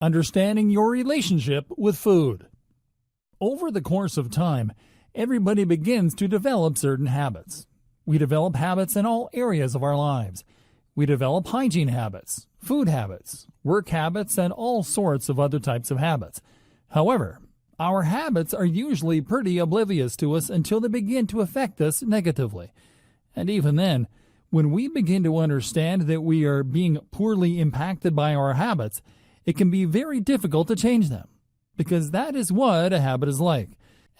Understanding your relationship with food. Over the course of time, everybody begins to develop certain habits. We develop habits in all areas of our lives. We develop hygiene habits, food habits, work habits, and all sorts of other types of habits. However, our habits are usually pretty oblivious to us until they begin to affect us negatively. And even then, when we begin to understand that we are being poorly impacted by our habits, it can be very difficult to change them, because that is what a habit is like.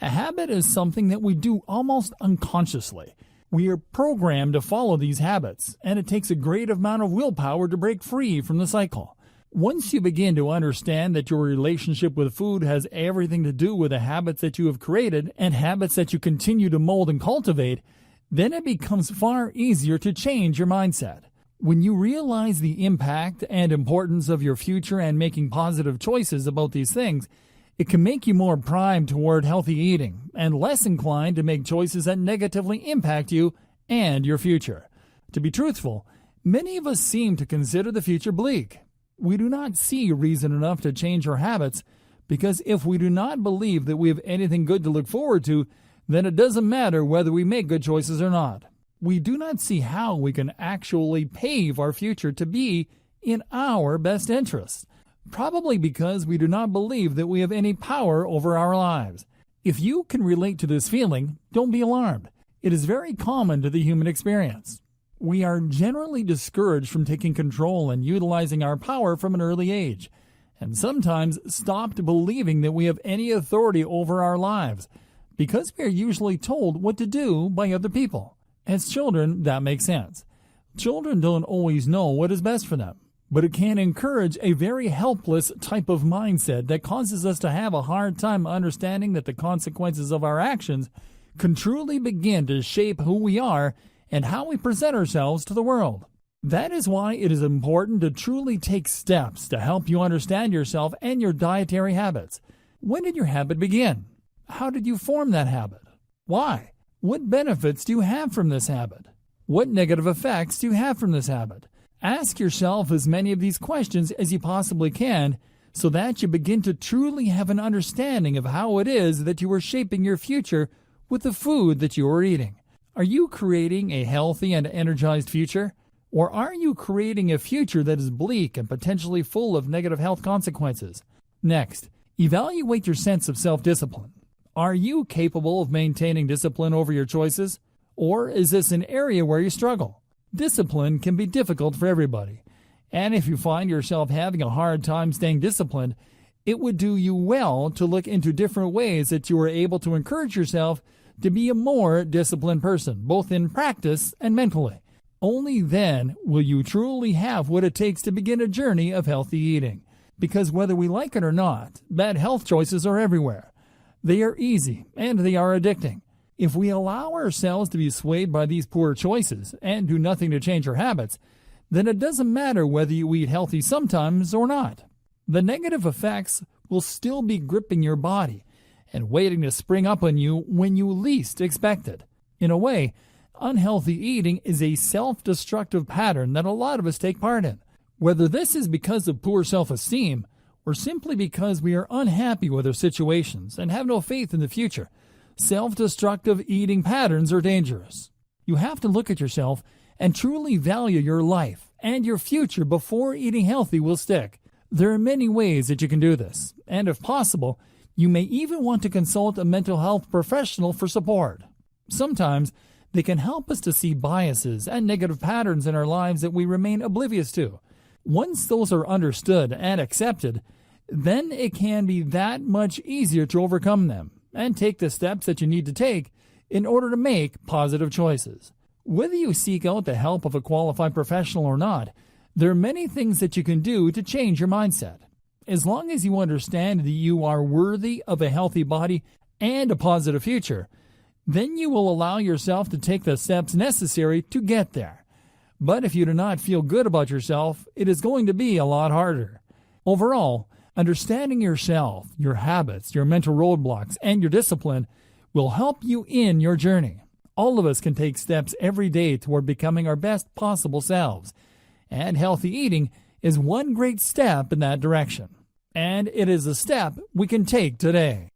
A habit is something that we do almost unconsciously. We are programmed to follow these habits, and it takes a great amount of willpower to break free from the cycle. Once you begin to understand that your relationship with food has everything to do with the habits that you have created and habits that you continue to mold and cultivate, then it becomes far easier to change your mindset. When you realize the impact and importance of your future and making positive choices about these things, it can make you more primed toward healthy eating and less inclined to make choices that negatively impact you and your future. To be truthful, many of us seem to consider the future bleak. We do not see reason enough to change our habits, because if we do not believe that we have anything good to look forward to, then it doesn't matter whether we make good choices or not. We do not see how we can actually pave our future to be in our best interest, probably because we do not believe that we have any power over our lives. If you can relate to this feeling, don't be alarmed. It is very common to the human experience. We are generally discouraged from taking control and utilizing our power from an early age, and sometimes stopped believing that we have any authority over our lives, because we are usually told what to do by other people. As children, that makes sense. Children don't always know what is best for them, but it can encourage a very helpless type of mindset that causes us to have a hard time understanding that the consequences of our actions can truly begin to shape who we are and how we present ourselves to the world. That is why it is important to truly take steps to help you understand yourself and your dietary habits. When did your habit begin? How did you form that habit? Why? What benefits do you have from this habit? What negative effects do you have from this habit? Ask yourself as many of these questions as you possibly can, so that you begin to truly have an understanding of how it is that you are shaping your future with the food that you are eating. Are you creating a healthy and energized future? Or are you creating a future that is bleak and potentially full of negative health consequences? Next, evaluate your sense of self-discipline. Are you capable of maintaining discipline over your choices? Or is this an area where you struggle? Discipline can be difficult for everybody, and if you find yourself having a hard time staying disciplined, it would do you well to look into different ways that you are able to encourage yourself to be a more disciplined person, both in practice and mentally. Only then will you truly have what it takes to begin a journey of healthy eating, because whether we like it or not, bad health choices are everywhere. They are easy, and they are addicting. If we allow ourselves to be swayed by these poor choices and do nothing to change our habits, then it doesn't matter whether you eat healthy sometimes or not. The negative effects will still be gripping your body and waiting to spring up on you when you least expect it. In a way, unhealthy eating is a self-destructive pattern that a lot of us take part in. Whether this is because of poor self-esteem or simply because we are unhappy with our situations and have no faith in the future, self-destructive eating patterns are dangerous. You have to look at yourself and truly value your life and your future before eating healthy will stick. There are many ways that you can do this, and if possible, you may even want to consult a mental health professional for support. Sometimes they can help us to see biases and negative patterns in our lives that we remain oblivious to. Once those are understood and accepted, then it can be that much easier to overcome them and take the steps that you need to take in order to make positive choices. Whether you seek out the help of a qualified professional or not, there are many things that you can do to change your mindset. As long as you understand that you are worthy of a healthy body and a positive future, then you will allow yourself to take the steps necessary to get there. But if you do not feel good about yourself, it is going to be a lot harder. Overall, understanding yourself, your habits, your mental roadblocks, and your discipline will help you in your journey. All of us can take steps every day toward becoming our best possible selves, and healthy eating is one great step in that direction. And it is a step we can take today.